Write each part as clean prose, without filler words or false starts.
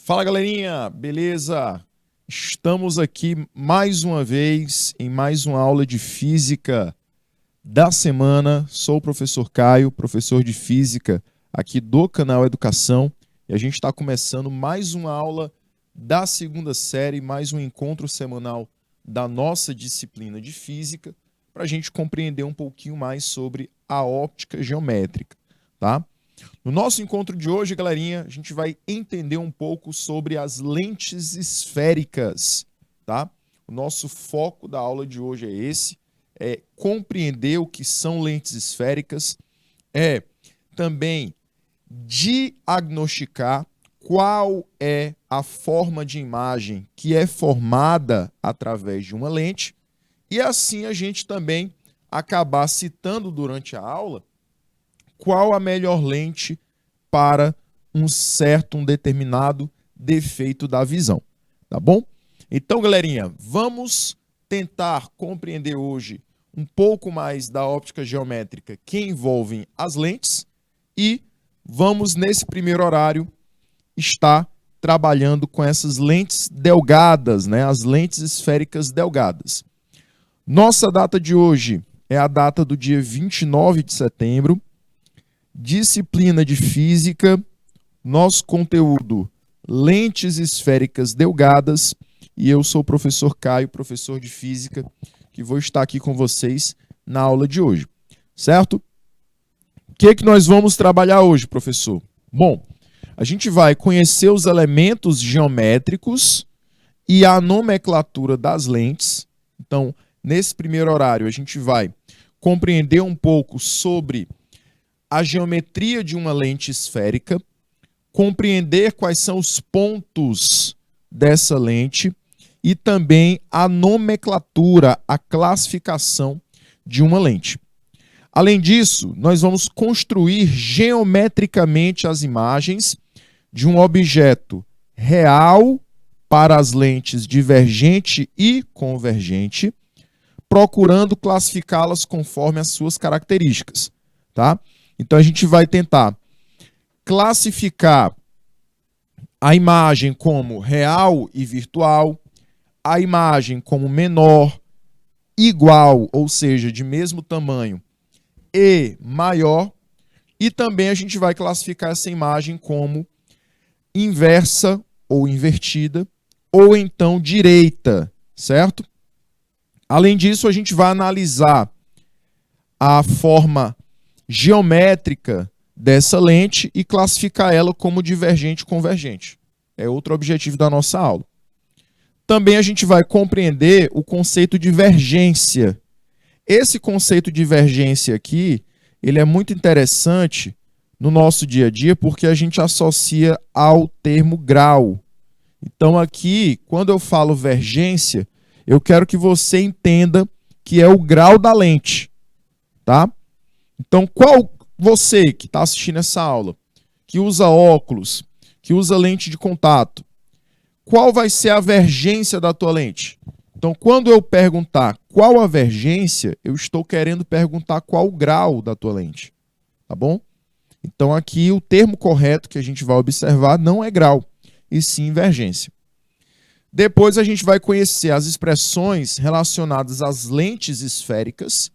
Fala, galerinha, beleza? Estamos aqui mais uma vez em mais uma aula de física da semana. Sou o professor Caio, professor de física aqui do canal Educação, e a gente está começando mais uma aula da segunda série, mais um encontro semanal da nossa disciplina de física, para a gente compreender um pouquinho mais sobre a óptica geométrica, tá? No nosso encontro de hoje, galerinha, a gente vai entender um pouco sobre as lentes esféricas, tá? O nosso foco da aula de hoje é esse, é compreender o que são lentes esféricas, é também diagnosticar qual é a forma de imagem que é formada através de uma lente, e assim a gente também acabar citando durante a aula qual a melhor lente para um determinado defeito da visão, tá bom? Então, galerinha, vamos tentar compreender hoje um pouco mais da óptica geométrica que envolve as lentes e vamos, nesse primeiro horário, estar trabalhando com essas lentes delgadas, né? As lentes esféricas delgadas. Nossa data de hoje é a data do dia 29 de setembro, disciplina de física, nosso conteúdo lentes esféricas delgadas, e eu sou o professor Caio, professor de física, que vou estar aqui com vocês na aula de hoje, certo? O que nós vamos trabalhar hoje, professor? Bom, a gente vai conhecer os elementos geométricos e a nomenclatura das lentes. Então, nesse primeiro horário, a gente vai compreender um pouco sobre a geometria de uma lente esférica, compreender quais são os pontos dessa lente e também a nomenclatura, a classificação de uma lente. Além disso, nós vamos construir geometricamente as imagens de um objeto real para as lentes divergente e convergente, procurando classificá-las conforme as suas características, tá? Então, a gente vai tentar classificar a imagem como real e virtual, a imagem como menor, igual, ou seja, de mesmo tamanho, e maior, e também a gente vai classificar essa imagem como inversa ou invertida, ou então direita, certo? Além disso, a gente vai analisar a forma geométrica dessa lente e classificar ela como divergente e convergente. É outro objetivo da nossa aula. Também a gente vai compreender o conceito de divergência. Esse conceito de divergência aqui, ele é muito interessante no nosso dia a dia porque a gente associa ao termo grau. Então aqui, quando eu falo vergência, eu quero que você entenda que é o grau da lente, tá? Então, qual você que está assistindo essa aula, que usa óculos, que usa lente de contato, qual vai ser a vergência da tua lente? Então, quando eu perguntar qual a vergência, eu estou querendo perguntar qual o grau da tua lente, tá bom? Então, aqui o termo correto que a gente vai observar não é grau, e sim vergência. Depois a gente vai conhecer as expressões relacionadas às lentes esféricas,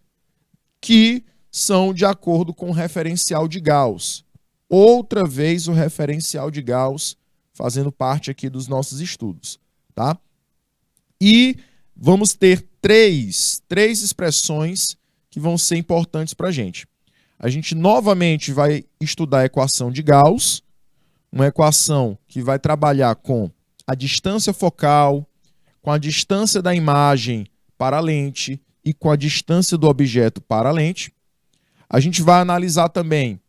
que são de acordo com o referencial de Gauss. Outra vez o referencial de Gauss fazendo parte aqui dos nossos estudos, tá? E vamos ter três expressões que vão ser importantes para a gente. A gente novamente vai estudar a equação de Gauss, uma equação que vai trabalhar com a distância focal, com a distância da imagem para a lente e com a distância do objeto para a lente. A gente vai analisar também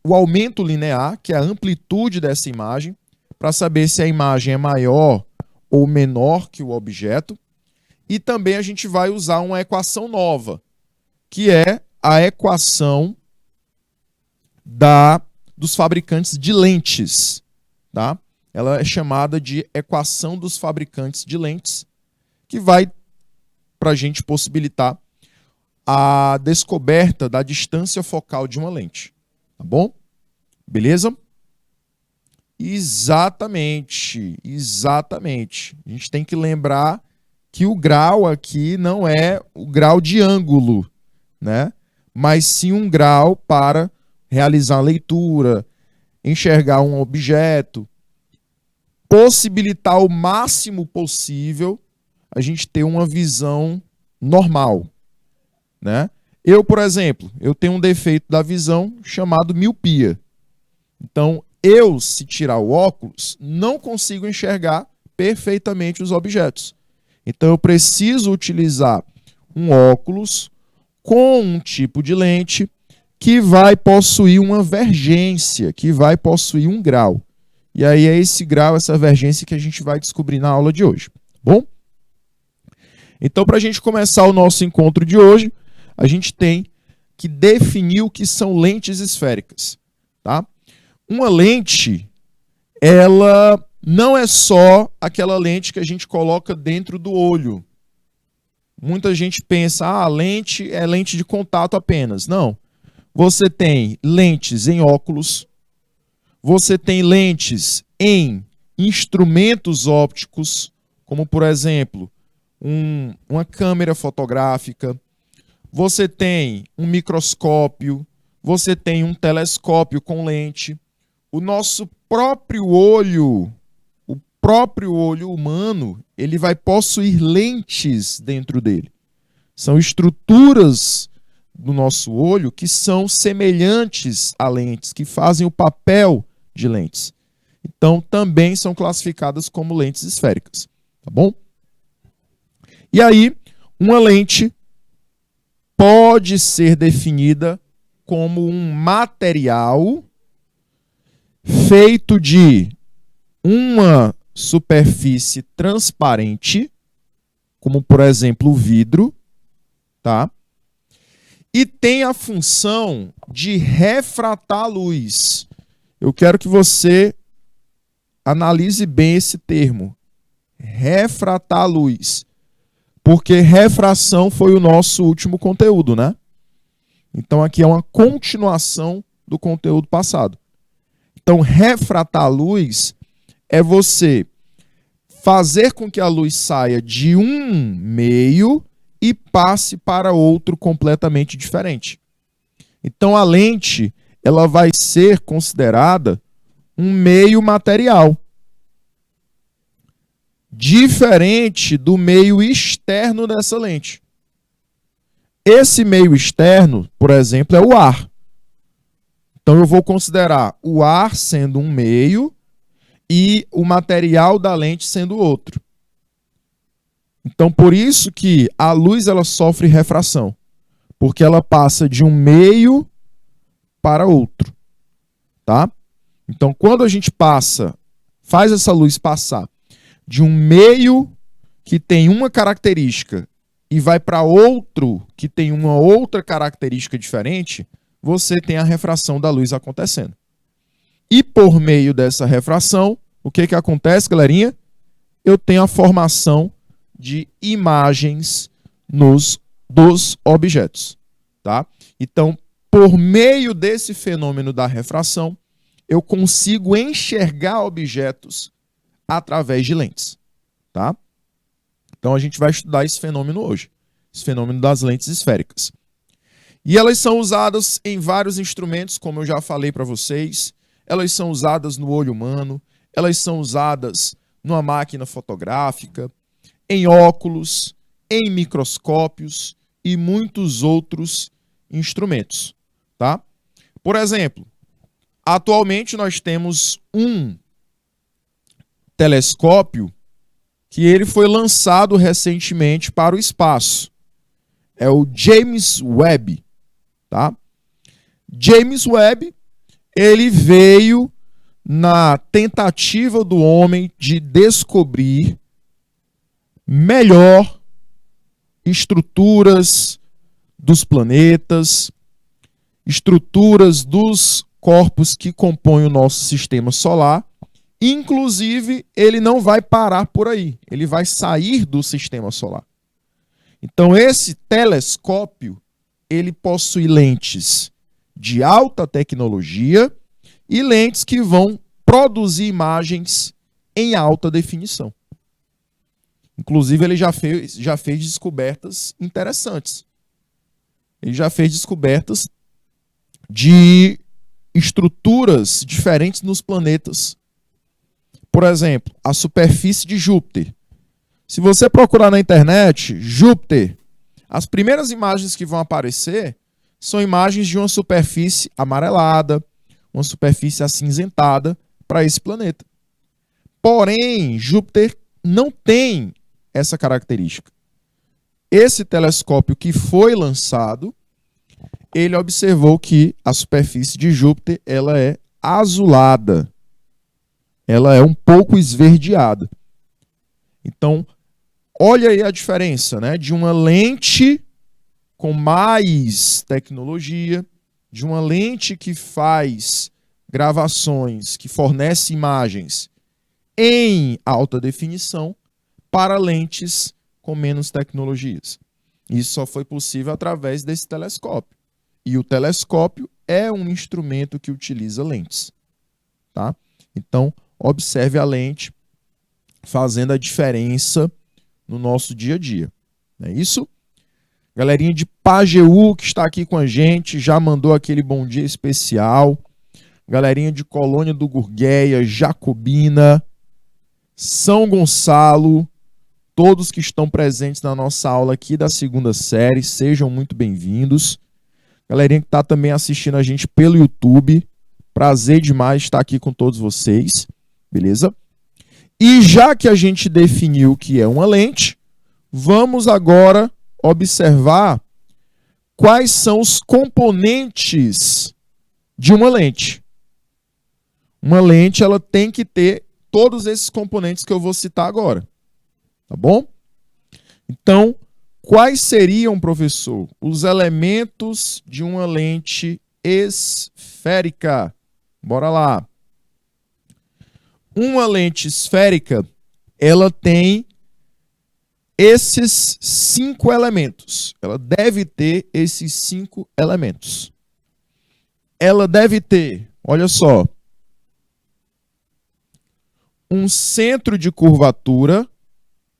o aumento linear, que é a amplitude dessa imagem, para saber se a imagem é maior ou menor que o objeto. E também a gente vai usar uma equação nova, que é a equação dos fabricantes de lentes, tá? Ela é chamada de equação dos fabricantes de lentes, que vai para a gente possibilitar a descoberta da distância focal de uma lente, tá bom? Beleza? Exatamente, exatamente. A gente tem que lembrar que o grau aqui não é o grau de ângulo, né? Mas sim um grau para realizar a leitura, enxergar um objeto, possibilitar o máximo possível a gente ter uma visão normal, né? Eu, por exemplo, eu tenho um defeito da visão chamado miopia. Então, eu, se tirar o óculos, não consigo enxergar perfeitamente os objetos. Então, eu preciso utilizar um óculos com um tipo de lente que vai possuir uma vergência, que vai possuir um grau. E aí é esse grau, essa vergência que a gente vai descobrir na aula de hoje. Bom? Então, para a gente começar o nosso encontro de hoje, a gente tem que definir o que são lentes esféricas, tá? Uma lente, ela não é só aquela lente que a gente coloca dentro do olho. Muita gente pensa, a lente é lente de contato apenas. Não. Você tem lentes em óculos, você tem lentes em instrumentos ópticos, como, por exemplo, uma câmera fotográfica, você tem um microscópio, você tem um telescópio com lente. O nosso próprio olho humano, ele vai possuir lentes dentro dele. São estruturas do nosso olho que são semelhantes a lentes, que fazem o papel de lentes. Então, também são classificadas como lentes esféricas, tá bom? E aí, uma lente pode ser definida como um material feito de uma superfície transparente, como por exemplo o vidro, tá? E tem a função de refratar a luz. Eu quero que você analise bem esse termo, refratar a luz, porque refração foi o nosso último conteúdo, né? Então aqui é uma continuação do conteúdo passado. Então, refratar a luz é você fazer com que a luz saia de um meio e passe para outro completamente diferente. Então, a lente, ela vai ser considerada um meio material, diferente do meio externo dessa lente. Esse meio externo, por exemplo, é o ar. Então, eu vou considerar o ar sendo um meio e o material da lente sendo outro. Então, por isso que a luz ela sofre refração, porque ela passa de um meio para outro, tá? Então, quando a gente faz essa luz passar de um meio que tem uma característica e vai para outro que tem uma outra característica diferente, você tem a refração da luz acontecendo. E por meio dessa refração, o que acontece, galerinha? Eu tenho a formação de imagens dos objetos, tá? Então, por meio desse fenômeno da refração, eu consigo enxergar objetos através de lentes, tá? Então, a gente vai estudar esse fenômeno hoje, esse fenômeno das lentes esféricas. E elas são usadas em vários instrumentos, como eu já falei para vocês. Elas são usadas no olho humano, elas são usadas numa máquina fotográfica, em óculos, em microscópios e muitos outros instrumentos, tá? Por exemplo, atualmente nós temos um telescópio que ele foi lançado recentemente para o espaço. É o James Webb. Tá? James Webb, ele veio na tentativa do homem de descobrir melhor estruturas dos planetas, estruturas dos corpos que compõem o nosso sistema solar. Inclusive, ele não vai parar por aí, ele vai sair do sistema solar. Então, esse telescópio, ele possui lentes de alta tecnologia e lentes que vão produzir imagens em alta definição. Inclusive, ele já fez descobertas interessantes. Ele já fez descobertas de estruturas diferentes nos planetas. Por exemplo, a superfície de Júpiter. Se você procurar na internet, Júpiter, as primeiras imagens que vão aparecer são imagens de uma superfície amarelada, uma superfície acinzentada para esse planeta. Porém, Júpiter não tem essa característica. Esse telescópio que foi lançado, ele observou que a superfície de Júpiter ela é azulada. Ela é um pouco esverdeada. Então, olha aí a diferença, né, de uma lente com mais tecnologia, de uma lente que faz gravações, que fornece imagens em alta definição, para lentes com menos tecnologias. Isso só foi possível através desse telescópio. E o telescópio é um instrumento que utiliza lentes. Tá? Então, observe a lente fazendo a diferença no nosso dia a dia. Não é isso? Galerinha de Pajeú que está aqui com a gente, já mandou aquele bom dia especial. Galerinha de Colônia do Gurgueia, Jacobina, São Gonçalo, todos que estão presentes na nossa aula aqui da segunda série, sejam muito bem-vindos. Galerinha que está também assistindo a gente pelo YouTube, prazer demais estar aqui com todos vocês, beleza? E já que a gente definiu o que é uma lente, vamos agora observar quais são os componentes de uma lente. Uma lente ela tem que ter todos esses componentes que eu vou citar agora. Tá bom? Então, quais seriam, professor, os elementos de uma lente esférica? Bora lá. Uma lente esférica, ela tem esses 5 elementos. Ela deve ter esses 5 elementos. Ela deve ter, olha só, um centro de curvatura,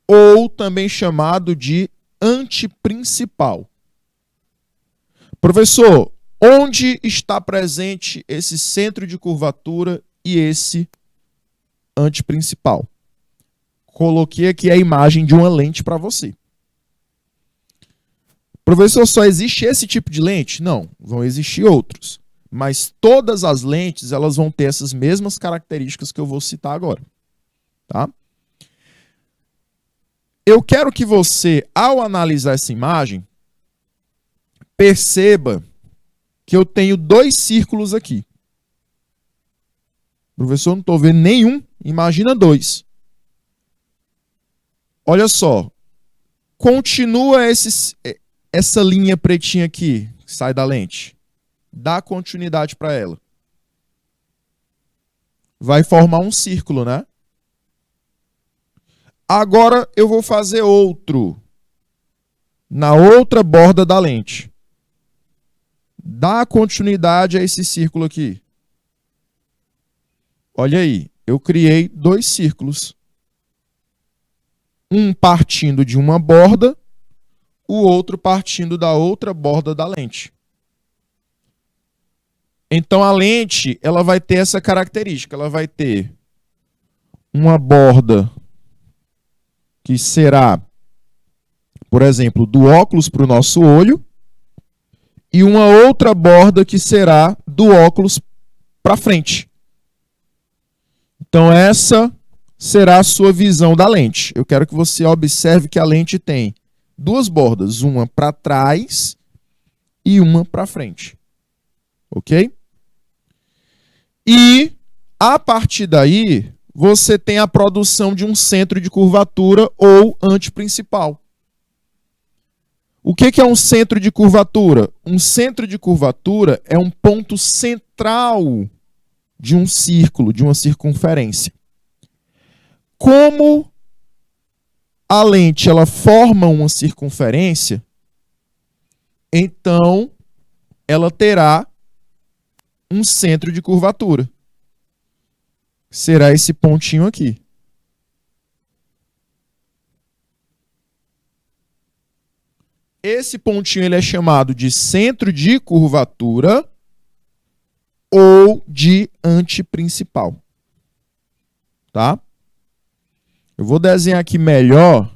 ou também chamado de antiprincipal. Professor, onde está presente esse centro de curvatura e esse antiprincipal? Coloquei aqui a imagem de uma lente para você. Professor, só existe esse tipo de lente? Não, vão existir outros. Mas todas as lentes elas vão ter essas mesmas características que eu vou citar agora. Tá? Eu quero que você, ao analisar essa imagem, perceba que eu tenho 2 círculos aqui. Professor, não estou vendo nenhum, imagina 2. Olha só, continua essa linha pretinha aqui, que sai da lente. Dá continuidade para ela. Vai formar um círculo, né? Agora eu vou fazer outro na outra borda da lente. Dá continuidade a esse círculo aqui. Olha aí, eu criei 2 círculos. Um partindo de uma borda, o outro partindo da outra borda da lente. Então a lente, ela vai ter essa característica, ela vai ter uma borda que será, por exemplo, do óculos para o nosso olho, e uma outra borda que será do óculos para frente. Então essa será a sua visão da lente. Eu quero que você observe que a lente tem 2 bordas, uma para trás e uma para frente. Ok? E, a partir daí, você tem a produção de um centro de curvatura ou antiprincipal. O que é um centro de curvatura? Um centro de curvatura é um ponto central de um círculo, de uma circunferência. Como a lente ela forma uma circunferência, então ela terá um centro de curvatura. será esse pontinho aqui. Esse pontinho ele é chamado de centro de curvatura ou de antiprincipal. Tá? Eu vou desenhar aqui melhor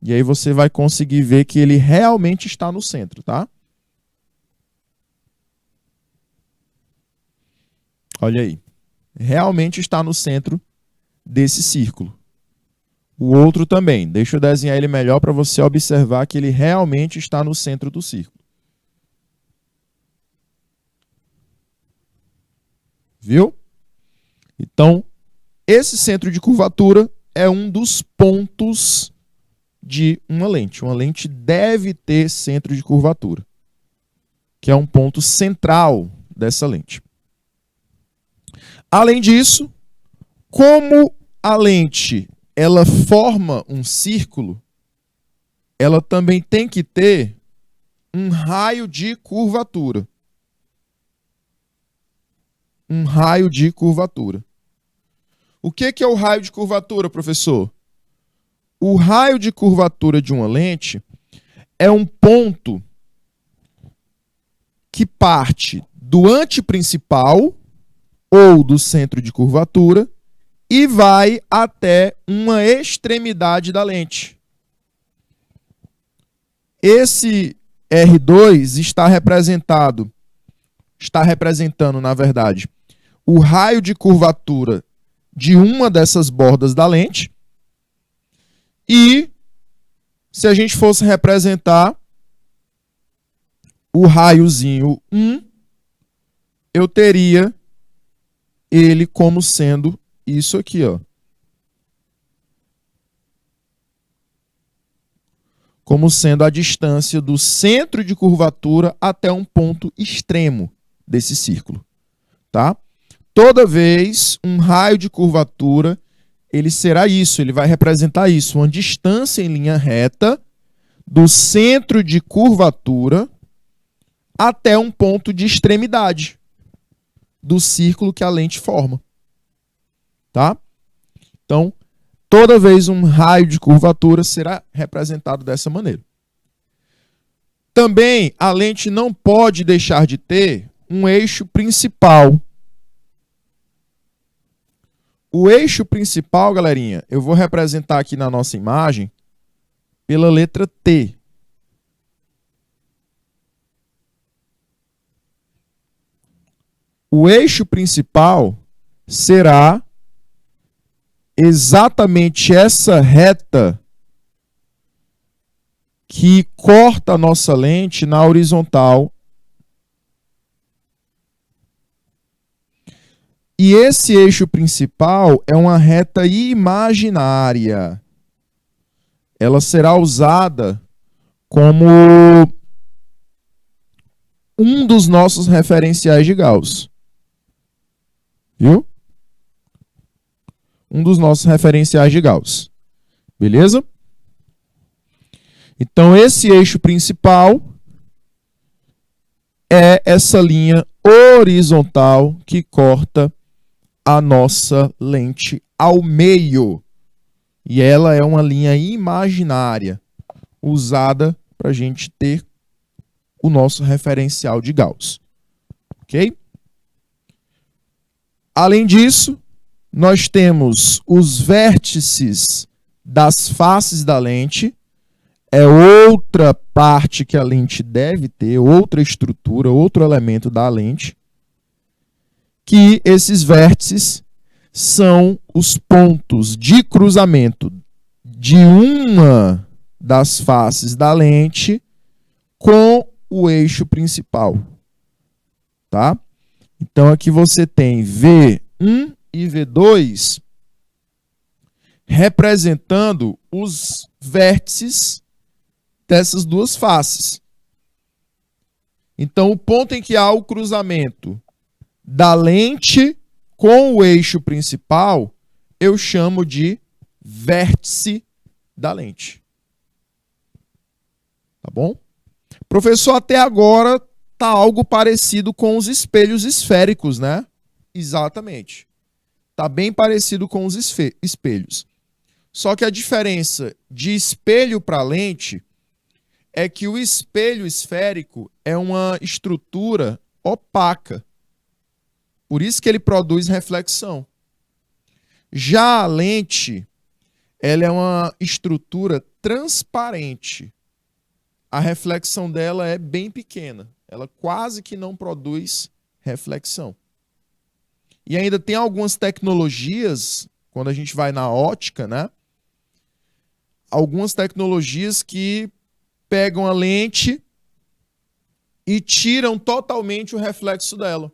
e aí você vai conseguir ver que ele realmente está no centro, tá? Olha aí. Realmente está no centro desse círculo. O outro também. Deixa eu desenhar ele melhor para você observar que ele realmente está no centro do círculo. Viu? Então, esse centro de curvatura é um dos pontos de uma lente. Uma lente deve ter centro de curvatura, que é um ponto central dessa lente. Além disso, como a lente ela forma um círculo, ela também tem que ter um raio de curvatura. Um raio de curvatura. O que é o raio de curvatura, professor? O raio de curvatura de uma lente é um ponto que parte do antiprincipal ou do centro de curvatura e vai até uma extremidade da lente. Esse R2 está representando, na verdade, o raio de curvatura de uma dessas bordas da lente. E se a gente fosse representar o raiozinho 1, eu teria ele como sendo isso aqui, ó. Como sendo a distância do centro de curvatura até um ponto extremo desse círculo, tá? Toda vez um raio de curvatura, ele será isso, ele vai representar isso, uma distância em linha reta do centro de curvatura até um ponto de extremidade do círculo que a lente forma. Tá? Então, toda vez um raio de curvatura será representado dessa maneira. Também, a lente não pode deixar de ter um eixo principal. O eixo principal, galerinha, eu vou representar aqui na nossa imagem pela letra T. O eixo principal será exatamente essa reta que corta a nossa lente na horizontal. E esse eixo principal é uma reta imaginária. Ela será usada como um dos nossos referenciais de Gauss. Viu? Um dos nossos referenciais de Gauss. Beleza? Então, esse eixo principal é essa linha horizontal que corta a nossa lente ao meio. E ela é uma linha imaginária usada para a gente ter o nosso referencial de Gauss. Ok? Além disso, nós temos os vértices das faces da lente. É outra parte que a lente deve ter, outra estrutura, outro elemento da lente. Que esses vértices são os pontos de cruzamento de uma das faces da lente com o eixo principal. Tá? Então, aqui você tem V1 e V2 representando os vértices dessas duas faces. Então, o ponto em que há o cruzamento da lente com o eixo principal, eu chamo de vértice da lente. Tá bom? Professor, até agora está algo parecido com os espelhos esféricos, né? Exatamente. Está bem parecido com os espelhos. Só que a diferença de espelho para lente é que o espelho esférico é uma estrutura opaca. Por isso que ele produz reflexão. Já a lente, ela é uma estrutura transparente. A reflexão dela é bem pequena. Ela quase que não produz reflexão. E ainda tem algumas tecnologias, quando a gente vai na ótica, né? Algumas tecnologias que pegam a lente e tiram totalmente o reflexo dela.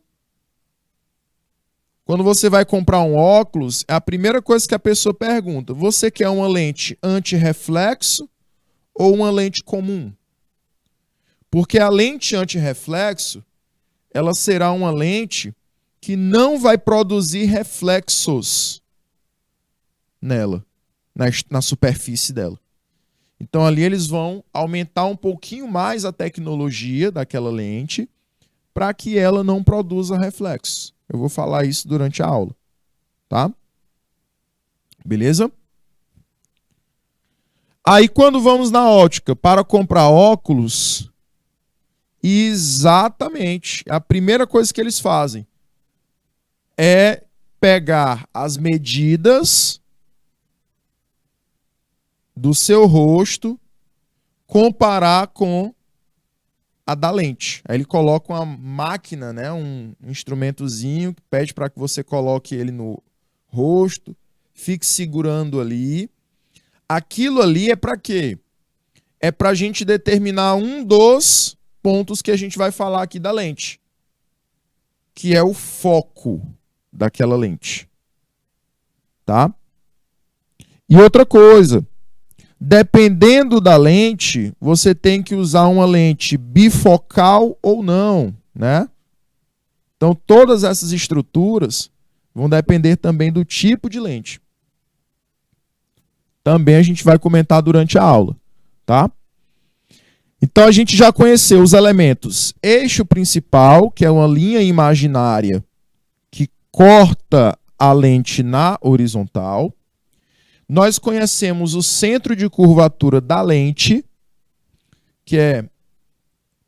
Quando você vai comprar um óculos, a primeira coisa que a pessoa pergunta: você quer uma lente anti-reflexo ou uma lente comum? Porque a lente anti-reflexo, ela será uma lente que não vai produzir reflexos nela, na superfície dela. Então ali eles vão aumentar um pouquinho mais a tecnologia daquela lente para que ela não produza reflexos. Eu vou falar isso durante a aula, tá? Beleza? Aí quando vamos na ótica para comprar óculos, exatamente, a primeira coisa que eles fazem é pegar as medidas do seu rosto, comparar com a da lente. Aí ele coloca uma máquina, né, um instrumentozinho que pede para que você coloque ele no rosto, fique segurando ali. Aquilo ali é para quê? É para a gente determinar um dos pontos que a gente vai falar aqui da lente, que é o foco daquela lente. Tá? E outra coisa, dependendo da lente, você tem que usar uma lente bifocal ou não, né? Então, todas essas estruturas vão depender também do tipo de lente. Também a gente vai comentar durante a aula, tá? Então, a gente já conheceu os elementos eixo principal, que é uma linha imaginária que corta a lente na horizontal. Nós conhecemos o centro de curvatura da lente, que é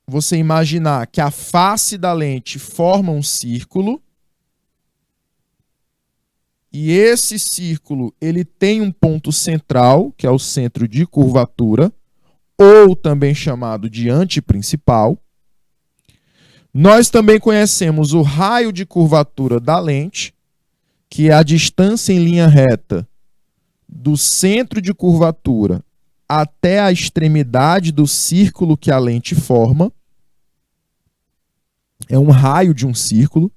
você imaginar que a face da lente forma um círculo. E esse círculo ele tem um ponto central, que é o centro de curvatura, ou também chamado de antiprincipal. Nós também conhecemos o raio de curvatura da lente, que é a distância em linha reta do centro de curvatura até a extremidade do círculo que a lente forma. É um raio de um círculo.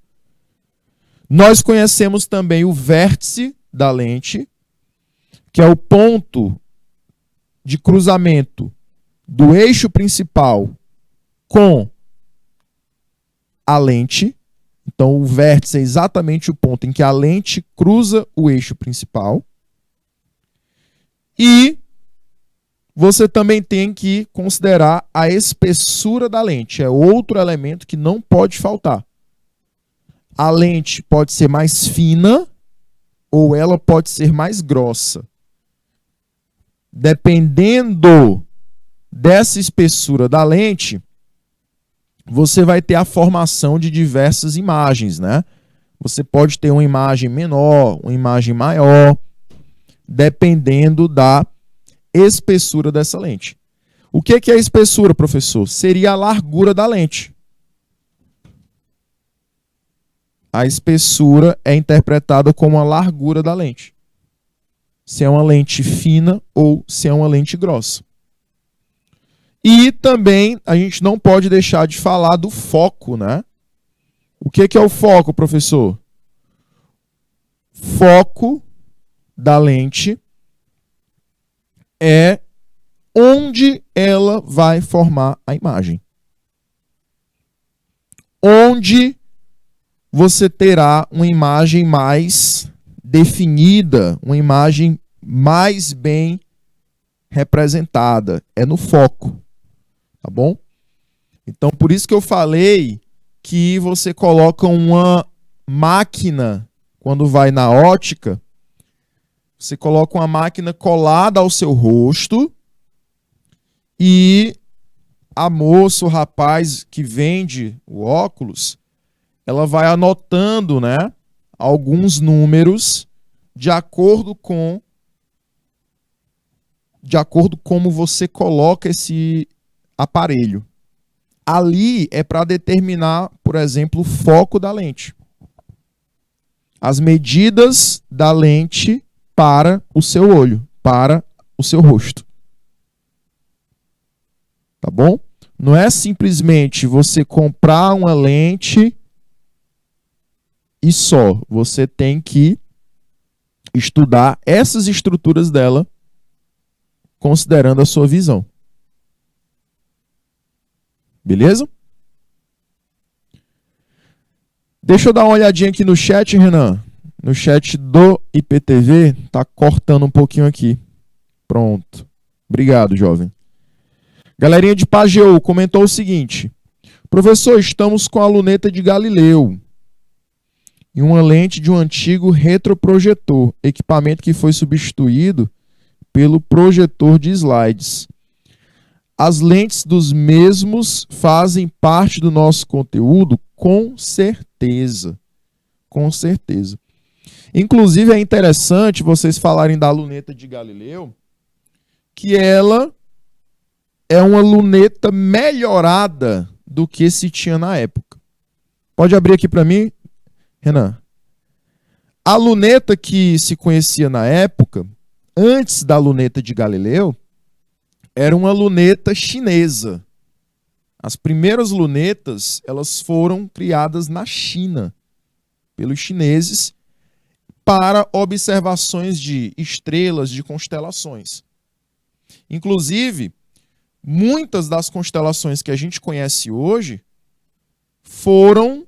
Nós conhecemos também o vértice da lente, que é o ponto de cruzamento do eixo principal com a lente. Então, o vértice é exatamente o ponto em que a lente cruza o eixo principal. E você também tem que considerar a espessura da lente. É outro elemento que não pode faltar. A lente pode ser mais fina ou ela pode ser mais grossa. Dependendo dessa espessura da lente, você vai ter a formação de diversas imagens, né? Você pode ter uma imagem menor, uma imagem maior, dependendo da espessura dessa lente. O que é a espessura, professor? Seria a largura da lente. A espessura é interpretada como a largura da lente. Se é uma lente fina ou se é uma lente grossa. E também a gente não pode deixar de falar do foco, né? O que é o foco, professor? Foco da lente é onde ela vai formar a imagem. Onde você terá uma imagem mais definida, uma imagem mais bem representada. É no foco. Tá bom? Então, por isso que eu falei que você coloca uma máquina quando vai na ótica, você coloca uma máquina colada ao seu rosto e a moça, o rapaz que vende o óculos, ela vai anotando, né, alguns números de acordo com como você coloca esse aparelho. Ali é para determinar, por exemplo, o foco da lente. As medidas da lente para o seu olho, para o seu rosto. Tá bom? Não é simplesmente você comprar uma lente e só. Você tem que estudar essas estruturas dela, considerando a sua visão. Beleza? Deixa eu dar uma olhadinha aqui no chat, Renan. No chat do IPTV, tá cortando um pouquinho aqui. Pronto. Obrigado, jovem. Galerinha de Pajeú comentou o seguinte: professor, estamos com a luneta de Galileu e uma lente de um antigo retroprojetor, equipamento que foi substituído pelo projetor de slides. As lentes dos mesmos fazem parte do nosso conteúdo? Com certeza. Com certeza. Inclusive, é interessante vocês falarem da luneta de Galileu, que ela é uma luneta melhorada do que se tinha na época. Pode abrir aqui para mim, Renan? A luneta que se conhecia na época, antes da luneta de Galileu, era uma luneta chinesa. As primeiras lunetas, elas foram criadas na China, pelos chineses, para observações de estrelas, de constelações. Inclusive, muitas das constelações que a gente conhece hoje foram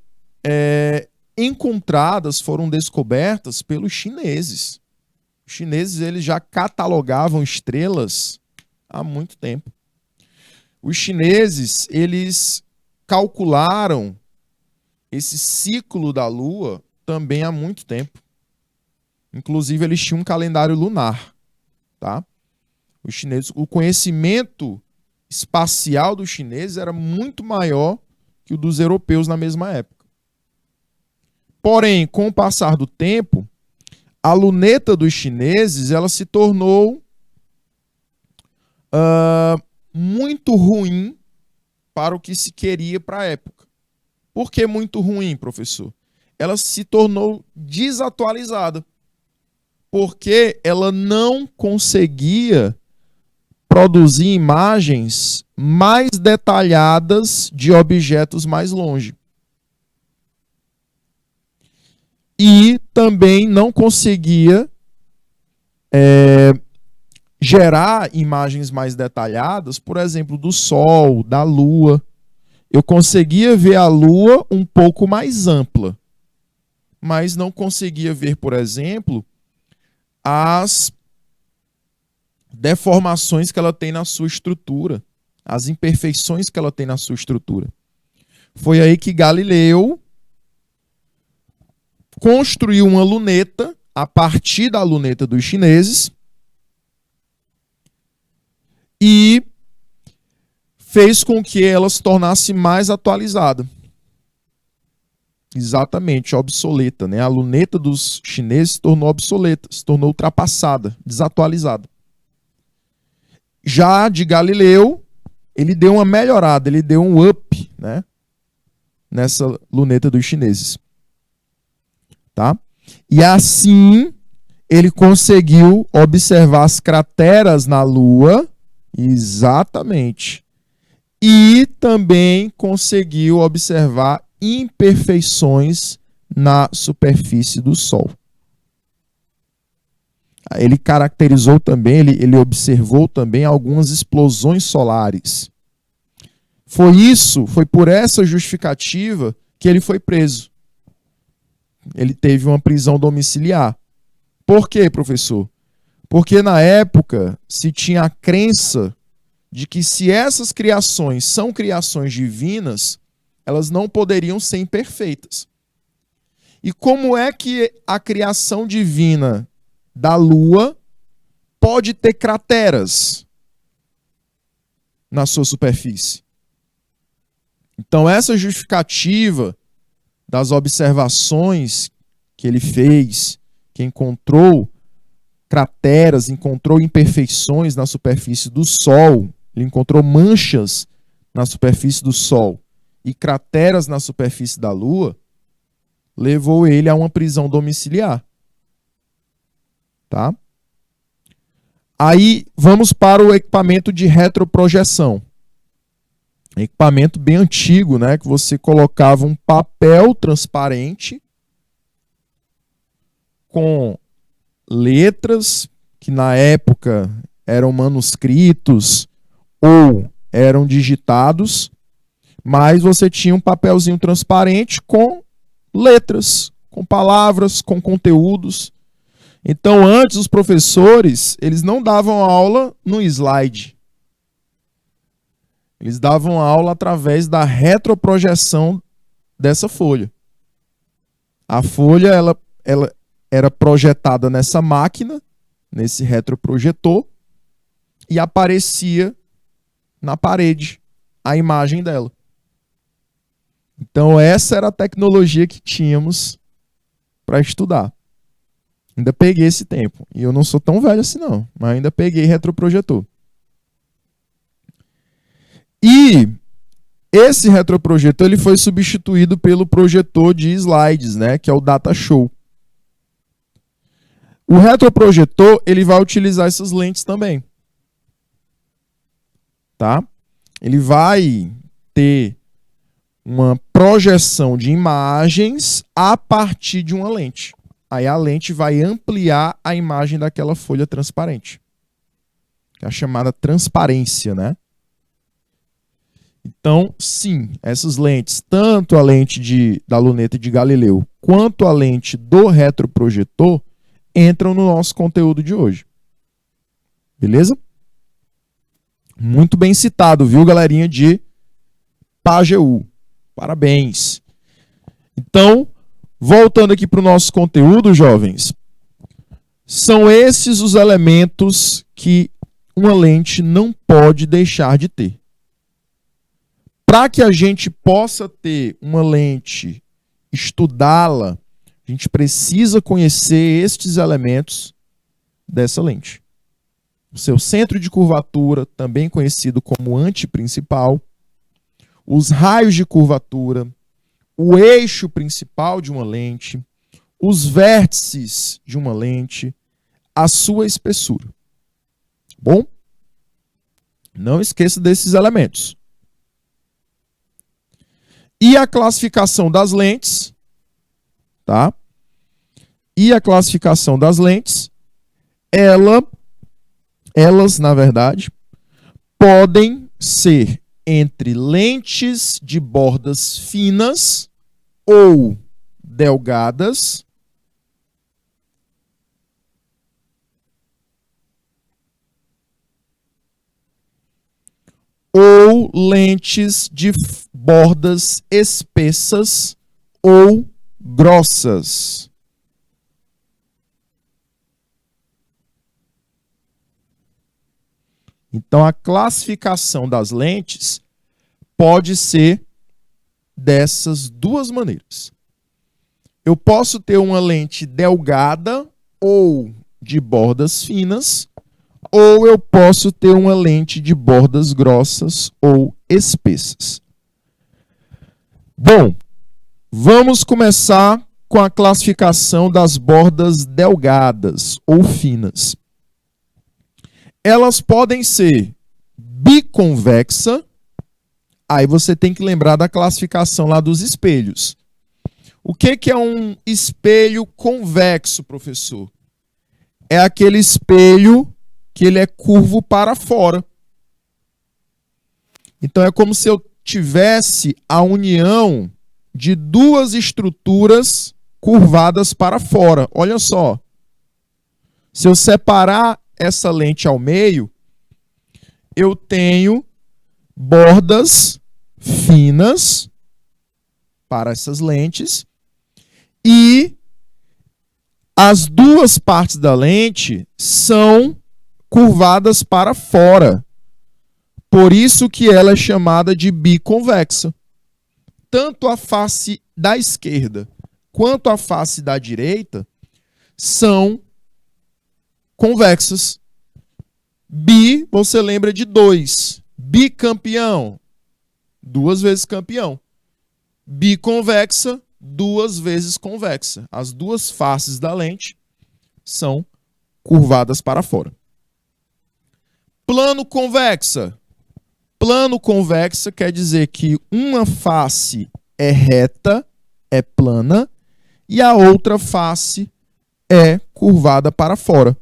encontradas, foram descobertas pelos chineses. Os chineses, eles já catalogavam estrelas há muito tempo. Os chineses, eles calcularam esse ciclo da Lua também há muito tempo. Inclusive, eles tinham um calendário lunar, tá? Os chineses, o conhecimento espacial dos chineses era muito maior que o dos europeus na mesma época. Porém, com o passar do tempo, a luneta dos chineses, ela se tornou muito ruim para o que se queria para a época. Por que muito ruim, professor? Ela se tornou desatualizada, porque ela não conseguia produzir imagens mais detalhadas de objetos mais longe. E também não conseguia gerar imagens mais detalhadas, por exemplo, do Sol, da Lua. Eu conseguia ver a Lua um pouco mais ampla, mas não conseguia ver, por exemplo, as deformações que ela tem na sua estrutura, as imperfeições que ela tem na sua estrutura. Foi aí que Galileu construiu uma luneta a partir da luneta dos chineses e fez com que ela se tornasse mais atualizada. Exatamente, obsoleta, né? A luneta dos chineses se tornou obsoleta, se tornou ultrapassada, desatualizada. Já de Galileu, ele deu uma melhorada, ele deu um up, né, nessa luneta dos chineses. Tá? E assim, ele conseguiu observar as crateras na Lua, exatamente, e também conseguiu observar imperfeições na superfície do Sol. Ele caracterizou também, ele observou também algumas explosões solares. Foi por essa justificativa que ele foi preso. Ele teve uma prisão domiciliar. Por quê, professor? Porque na época se tinha a crença de que se essas criações são criações divinas, elas não poderiam ser imperfeitas. E como é que a criação divina da Lua pode ter crateras na sua superfície? Então, essa justificativa das observações que ele fez, que encontrou crateras, encontrou imperfeições na superfície do Sol, ele encontrou manchas na superfície do Sol e crateras na superfície da Lua, levou ele a uma prisão domiciliar. Tá? Aí vamos para o equipamento de retroprojeção. Equipamento bem antigo, né, que você colocava um papel transparente com letras que na época eram manuscritos ou eram digitados, mas você tinha um papelzinho transparente com letras, com palavras, com conteúdos. Então, antes os professores, eles não davam aula no slide. Eles davam aula através da retroprojeção dessa folha. A folha ela era projetada nessa máquina, nesse retroprojetor, e aparecia na parede a imagem dela. Então, essa era a tecnologia que tínhamos para estudar. Ainda peguei esse tempo. E eu não sou tão velho assim, não. Mas ainda peguei retroprojetor. E esse retroprojetor ele foi substituído pelo projetor de slides, né, que é o Datashow. O retroprojetor ele vai utilizar essas lentes também. Tá? Ele vai ter uma projeção de imagens a partir de uma lente. Aí a lente vai ampliar a imagem daquela folha transparente. Que é a chamada transparência, né? Então, sim, essas lentes, tanto a lente da luneta de Galileu quanto a lente do retroprojetor, entram no nosso conteúdo de hoje. Beleza? Muito bem citado, viu, galerinha de PAGEU. Parabéns. Então, voltando aqui para o nosso conteúdo, jovens, são esses os elementos que uma lente não pode deixar de ter. Para que a gente possa ter uma lente, estudá-la, a gente precisa conhecer estes elementos dessa lente. O seu centro de curvatura, também conhecido como antiprincipal, os raios de curvatura, o eixo principal de uma lente, os vértices de uma lente, a sua espessura. Bom? Não esqueça desses elementos. E a classificação das lentes, tá? E a classificação das lentes, elas, na verdade, podem ser entre lentes de bordas finas ou delgadas, ou lentes de bordas espessas ou grossas. Então, a classificação das lentes pode ser dessas duas maneiras. Eu posso ter uma lente delgada ou de bordas finas, ou eu posso ter uma lente de bordas grossas ou espessas. Bom, vamos começar com a classificação das bordas delgadas ou finas. Elas podem ser biconvexa, aí você tem que lembrar da classificação lá dos espelhos. O que é um espelho convexo, professor? É aquele espelho que ele é curvo para fora. Então é como se eu tivesse a união de duas estruturas curvadas para fora. Olha só. Se eu separar essa lente ao meio, eu tenho bordas finas para essas lentes e as duas partes da lente são curvadas para fora. Por isso que ela é chamada de biconvexa. Tanto a face da esquerda quanto a face da direita são convexas. Bi, você lembra de 2. Bicampeão, 2 vezes campeão. Biconvexa, 2 vezes convexa. As duas faces da lente são curvadas para fora. Plano convexa. Plano convexa quer dizer que uma face é reta, é plana, e a outra face é curvada para fora.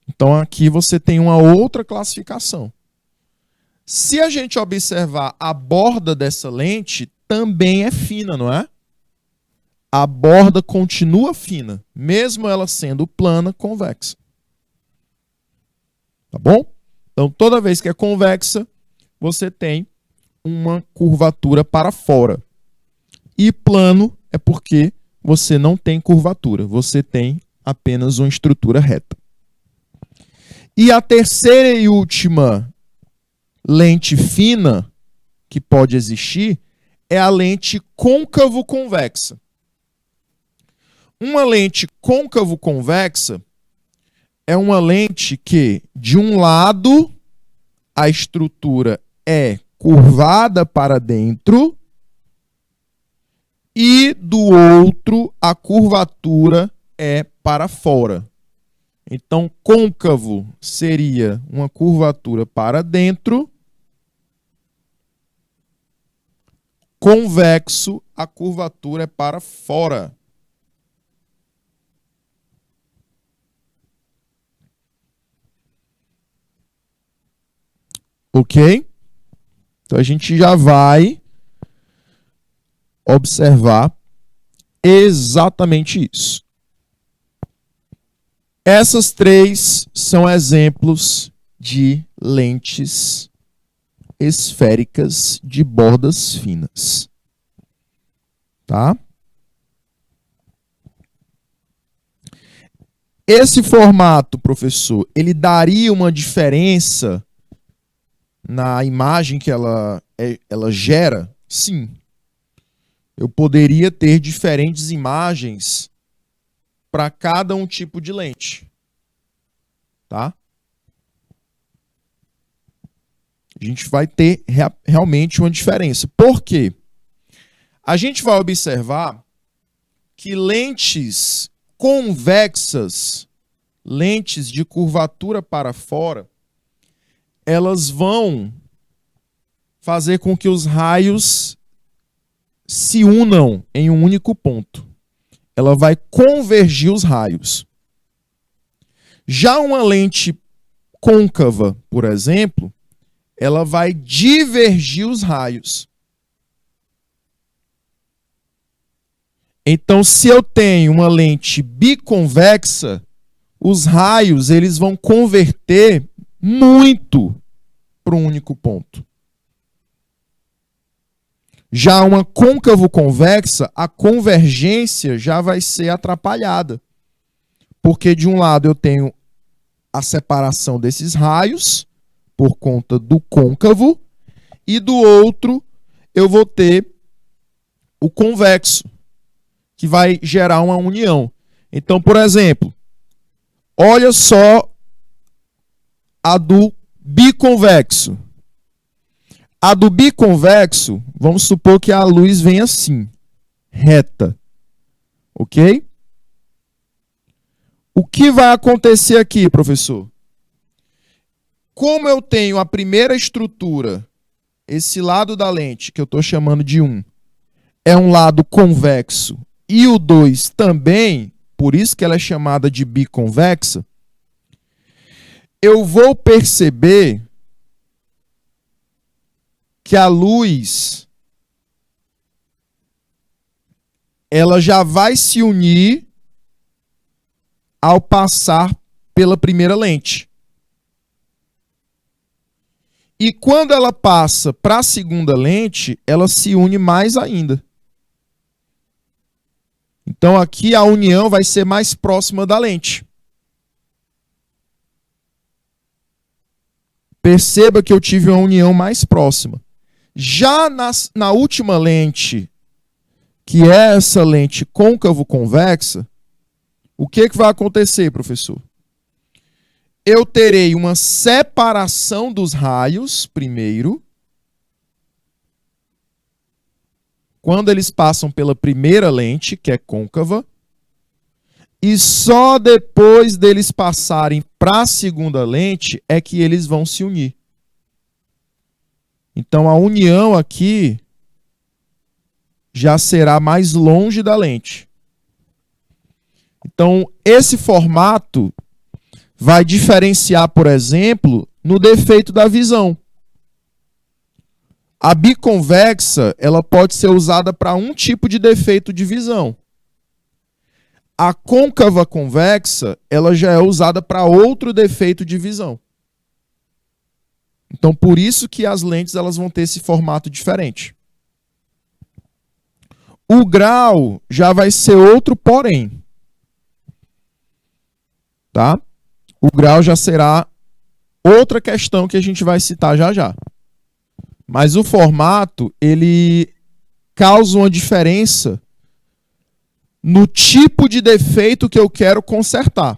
Então aqui você tem uma outra classificação. Se a gente observar a borda dessa lente, também é fina, não é? A borda continua fina, mesmo ela sendo plana, convexa. Tá bom? Então, toda vez que é convexa, você tem uma curvatura para fora. E plano é porque você não tem curvatura, você tem apenas uma estrutura reta. E a terceira e última lente fina que pode existir é a lente côncavo-convexa. Uma lente côncavo-convexa é uma lente que, de um lado, a estrutura é curvada para dentro e, do outro, a curvatura é para fora. Então, côncavo seria uma curvatura para dentro, convexo, a curvatura é para fora. Ok? Então a gente já vai observar exatamente isso. Essas três são exemplos de lentes esféricas de bordas finas. Tá? Esse formato, professor, ele daria uma diferença na imagem que ela gera? Sim. Eu poderia ter diferentes imagens para cada um tipo de lente. Tá? A gente vai ter realmente uma diferença. Por quê? A gente vai observar que lentes convexas, lentes de curvatura para fora, elas vão fazer com que os raios se unam em um único ponto. Ela vai convergir os raios. Já uma lente côncava, por exemplo, ela vai divergir os raios. Então, se eu tenho uma lente biconvexa, os raios eles vão converter muito para um único ponto. Já uma côncavo-convexa, a convergência já vai ser atrapalhada. Porque de um lado eu tenho a separação desses raios, por conta do côncavo, e do outro eu vou ter o convexo, que vai gerar uma união. Então, por exemplo, olha só a do biconvexo. A do biconvexo, vamos supor que a luz vem assim, reta. Ok? O que vai acontecer aqui, professor? Como eu tenho a primeira estrutura, esse lado da lente, que eu estou chamando de 1, é um lado convexo, e o 2 também, por isso que ela é chamada de biconvexa, eu vou perceber que a luz ela já vai se unir ao passar pela primeira lente. E quando ela passa para a segunda lente, ela se une mais ainda. Então aqui a união vai ser mais próxima da lente. Perceba que eu tive uma união mais próxima. Já na última lente, que é essa lente côncavo-convexa, o que vai acontecer, professor? Eu terei uma separação dos raios, primeiro, quando eles passam pela primeira lente, que é côncava, e só depois deles passarem para a segunda lente é que eles vão se unir. Então a união aqui já será mais longe da lente. Então esse formato vai diferenciar, por exemplo, no defeito da visão. A biconvexa, ela pode ser usada para um tipo de defeito de visão. A côncava convexa, ela já é usada para outro defeito de visão. Então, por isso que as lentes elas vão ter esse formato diferente. O grau já vai ser outro porém. Tá? O grau já será outra questão que a gente vai citar já já. Mas o formato, ele causa uma diferença no tipo de defeito que eu quero consertar.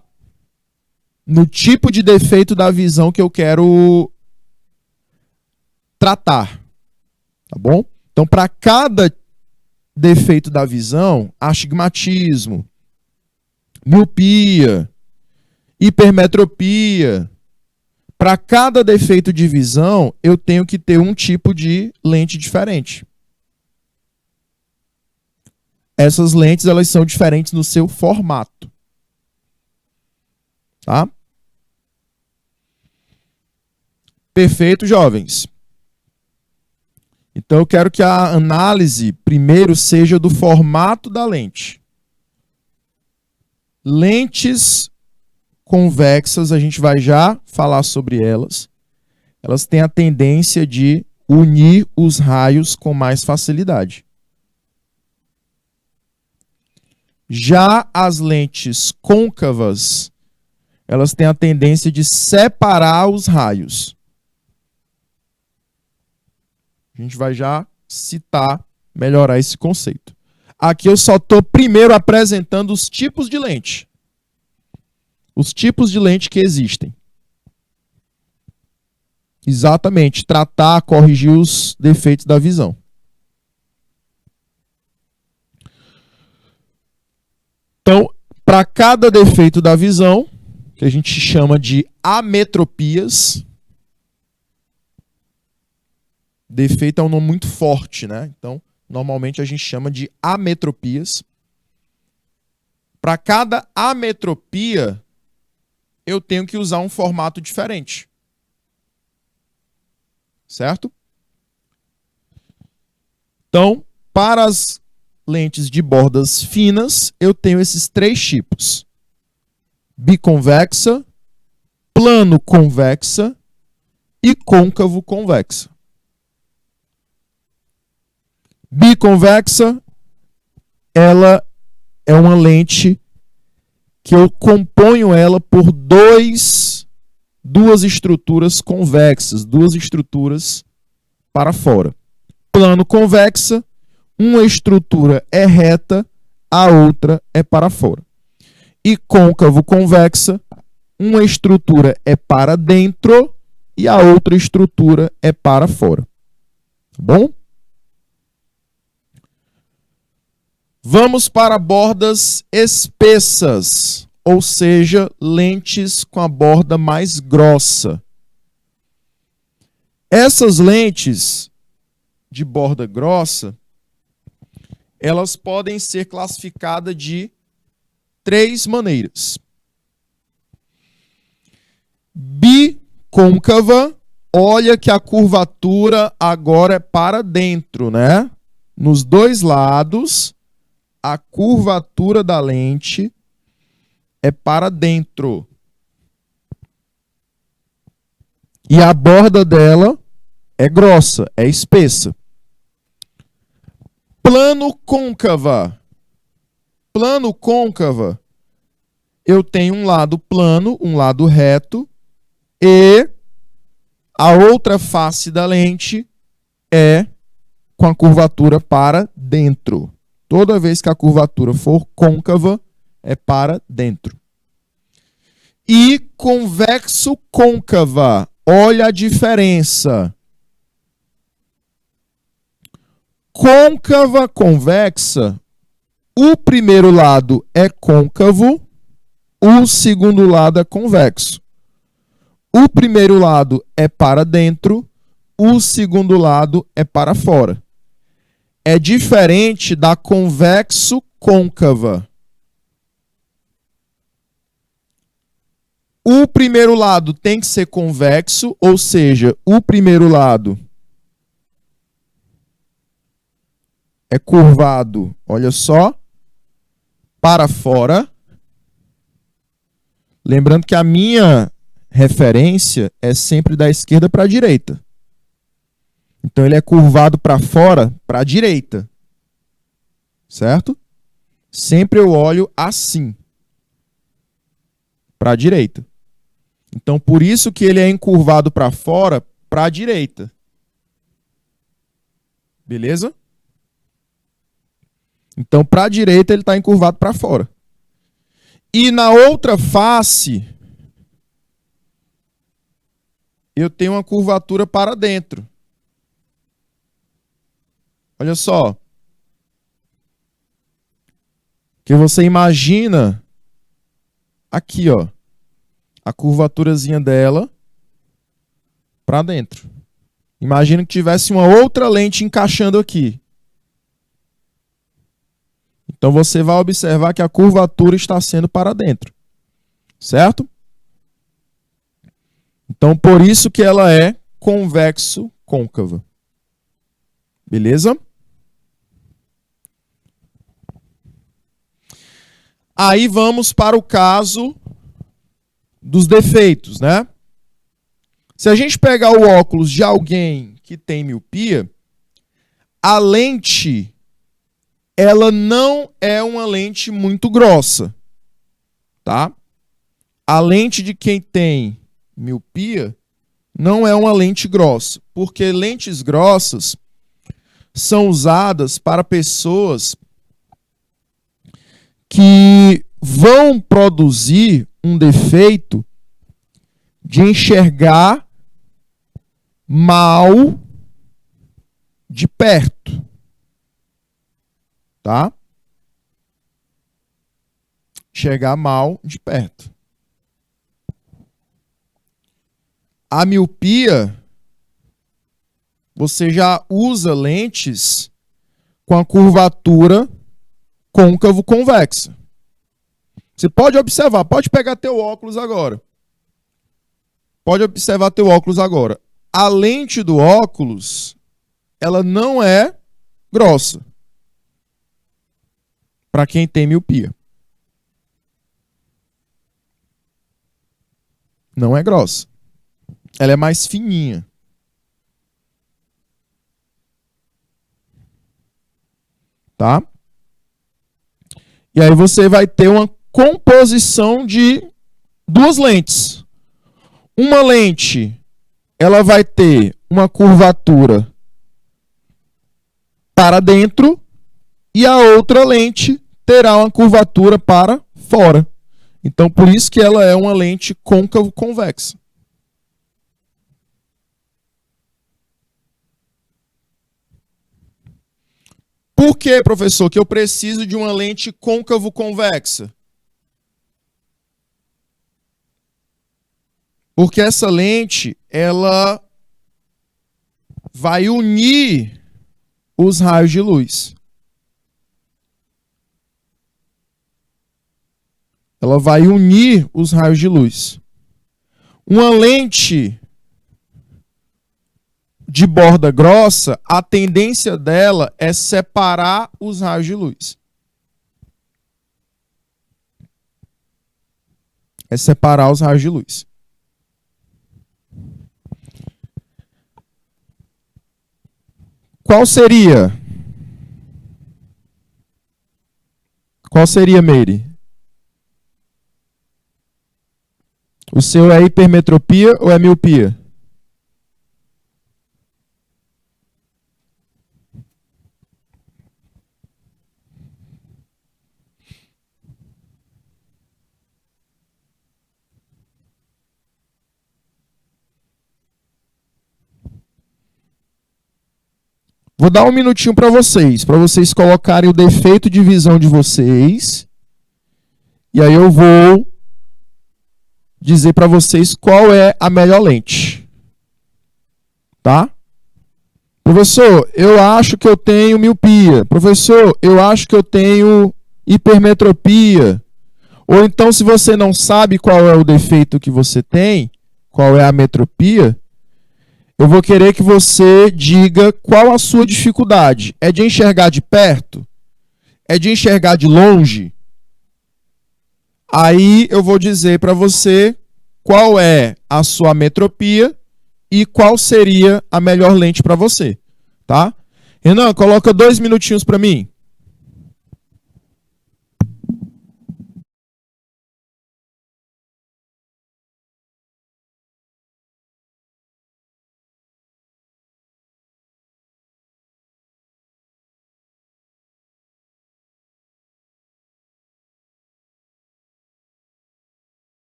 No tipo de defeito da visão que eu quero tratar. Tá bom? Então, para cada defeito da visão, astigmatismo, miopia, hipermetropia, para cada defeito de visão, eu tenho que ter um tipo de lente diferente. Essas lentes elas são diferentes no seu formato. Tá? Perfeito, jovens. Então eu quero que a análise primeiro seja do formato da lente. Lentes convexas, a gente vai já falar sobre elas. Elas têm a tendência de unir os raios com mais facilidade. Já as lentes côncavas, elas têm a tendência de separar os raios. A gente vai já citar, melhorar esse conceito. Aqui eu só estou primeiro apresentando os tipos de lente. Os tipos de lente que existem. Exatamente, tratar, corrigir os defeitos da visão. Então, para cada defeito da visão, que a gente chama de ametropias, defeito é um nome muito forte, né? Então, normalmente a gente chama de ametropias. Para cada ametropia, eu tenho que usar um formato diferente. Certo? Então, para as lentes de bordas finas, eu tenho esses três tipos. Biconvexa, plano convexa e côncavo convexa. Biconvexa, ela é uma lente que eu componho ela por duas estruturas convexas, duas estruturas para fora. Plano convexa, uma estrutura é reta, a outra é para fora. E côncavo convexa, uma estrutura é para dentro e a outra estrutura é para fora. Tá bom? Vamos para bordas espessas, ou seja, lentes com a borda mais grossa. Essas lentes de borda grossa, elas podem ser classificadas de três maneiras. Bicôncava, olha que a curvatura agora é para dentro, né? Nos dois lados, a curvatura da lente é para dentro. E a borda dela é grossa, é espessa. Plano côncava. plano côncava, eu tenho um lado plano, um lado reto, e a outra face da lente é com a curvatura para dentro. Toda vez que a curvatura for côncava, é para dentro. E convexo côncava, olha a diferença. Côncava, convexa, o primeiro lado é côncavo, o segundo lado é convexo. O primeiro lado é para dentro, o segundo lado é para fora. É diferente da convexo côncava. O primeiro lado tem que ser convexo, ou seja, o primeiro lado é curvado, olha só, para fora. Lembrando que a minha referência é sempre da esquerda para a direita. Então ele é curvado para fora, para a direita. Certo? Sempre eu olho assim, para a direita. Então por isso que ele é encurvado para fora, para a direita. Beleza? Então, para a direita, ele está encurvado para fora. E na outra face, eu tenho uma curvatura para dentro. Olha só. Que você imagina aqui, ó, a curvaturazinha dela para dentro. Imagina que tivesse uma outra lente encaixando aqui. Então você vai observar que a curvatura está sendo para dentro. Certo? Então por isso que ela é convexo côncava. Beleza? Aí vamos para o caso dos defeitos, né? Se a gente pegar o óculos de alguém que tem miopia, a lente, ela não é uma lente muito grossa, tá? A lente de quem tem miopia não é uma lente grossa, porque lentes grossas são usadas para pessoas que vão produzir um defeito de enxergar mal de perto, tá? Enxergar mal de perto. A miopia, você já usa lentes com a curvatura côncavo-convexa. Você pode observar, pode pegar teu óculos agora. Pode observar teu óculos agora. A lente do óculos, ela não é grossa. Para quem tem miopia. Não é grossa. Ela é mais fininha. Tá? E aí você vai ter uma composição de duas lentes. Uma lente, ela vai ter uma curvatura para dentro e a outra lente terá uma curvatura para fora. Então, por isso que ela é uma lente côncavo-convexa. Por que, professor, que eu preciso de uma lente côncavo-convexa? Porque essa lente, ela vai unir os raios de luz. Ela vai unir os raios de luz. Uma lente de borda grossa, a tendência dela é separar os raios de luz. É separar os raios de luz. Qual seria, Meire? O seu é hipermetropia ou é miopia? Vou dar um minutinho para vocês colocarem o defeito de visão de vocês. E aí eu vou dizer para vocês qual é a melhor lente. Tá? Professor, eu acho que eu tenho miopia. Professor, eu acho que eu tenho hipermetropia. Ou então, se você não sabe qual é o defeito que você tem, qual é a metropia, eu vou querer que você diga qual a sua dificuldade. É de enxergar de perto? É de enxergar de longe? Aí eu vou dizer para você qual é a sua metropia e qual seria a melhor lente para você, tá? Renan, coloca 2 minutinhos para mim.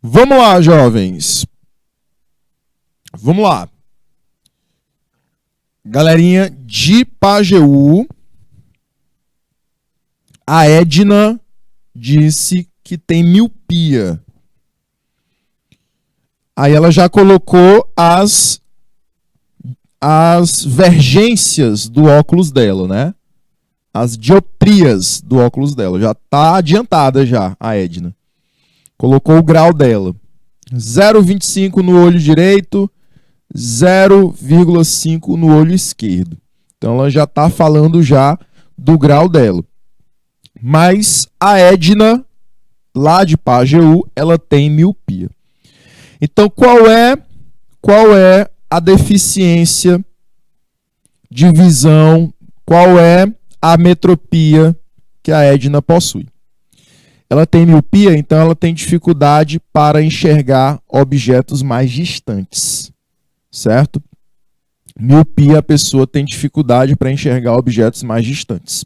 Vamos lá, jovens. Vamos lá. Galerinha de Pajeú, a Edna disse que tem miopia. Aí ela já colocou as vergências do óculos dela, né? As dioptrias do óculos dela. Já tá adiantada já, a Edna. Colocou o grau dela. 0,25 no olho direito, 0,5 no olho esquerdo. Então ela já está falando já do grau dela. Mas a Edna, lá de Pajeú, ela tem miopia. Então qual é a deficiência de visão? Qual é a metropia que a Edna possui? Ela tem miopia, então ela tem dificuldade para enxergar objetos mais distantes, certo? Miopia, a pessoa tem dificuldade para enxergar objetos mais distantes.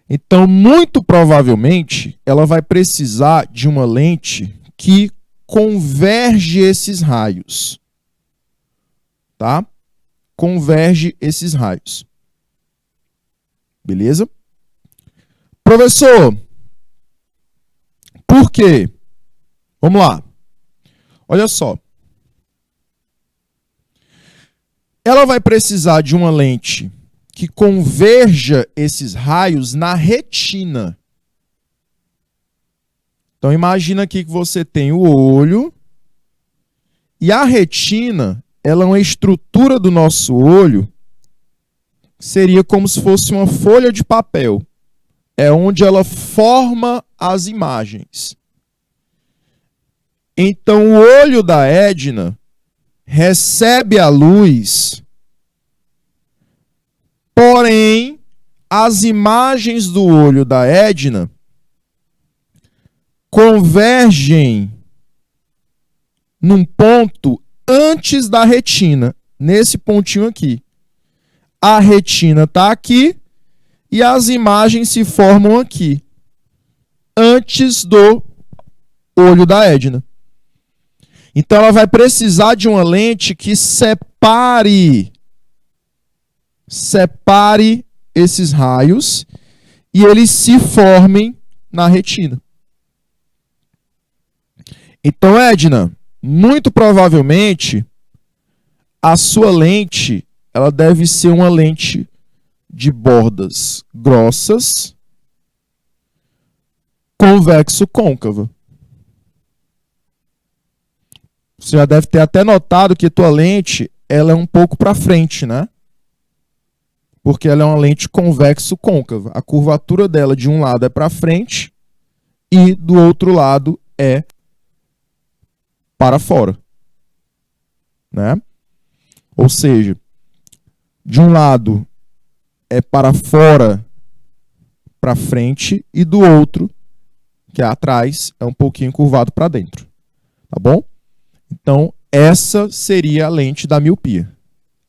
Então, muito provavelmente, ela vai precisar de uma lente que converge esses raios, tá? Converge esses raios. Beleza? Professor, por quê? Vamos lá. Olha só. ela vai precisar de uma lente que converja esses raios na retina. Então imagina aqui que você tem o olho e a retina, ela é uma estrutura do nosso olho, seria como se fosse uma folha de papel. É onde ela forma as imagens. Então o olho da Edna recebe a luz, porém as imagens do olho da Edna convergem num ponto antes da retina, nesse pontinho aqui. A retina está aqui e as imagens se formam aqui, antes do olho da Edna. Então ela vai precisar de uma lente que separe esses raios e eles se formem na retina. Então, Edna, muito provavelmente a sua lente, ela deve ser uma lente de bordas grossas, convexo-côncava. Você já deve ter até notado que a tua lente, ela é um pouco para frente, né? Porque ela é uma lente convexo-côncava. A curvatura dela de um lado é para frente e do outro lado é para fora, né? Ou seja, de um lado é para fora, para frente, e do outro, que é atrás, é um pouquinho curvado para dentro. Tá bom? Então, essa seria a lente da miopia.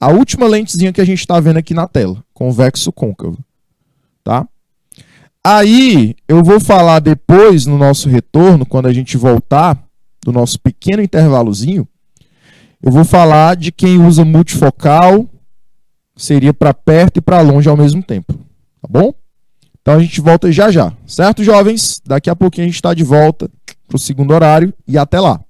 A última lentezinha que a gente está vendo aqui na tela, convexo-côncavo. Tá? Aí, eu vou falar depois, no nosso retorno, quando a gente voltar do nosso pequeno intervalozinho, eu vou falar de quem usa multifocal, seria para perto e para longe ao mesmo tempo. Tá bom? Então a gente volta já já. Certo, jovens? Daqui a pouquinho a gente está de volta para o segundo horário e até lá.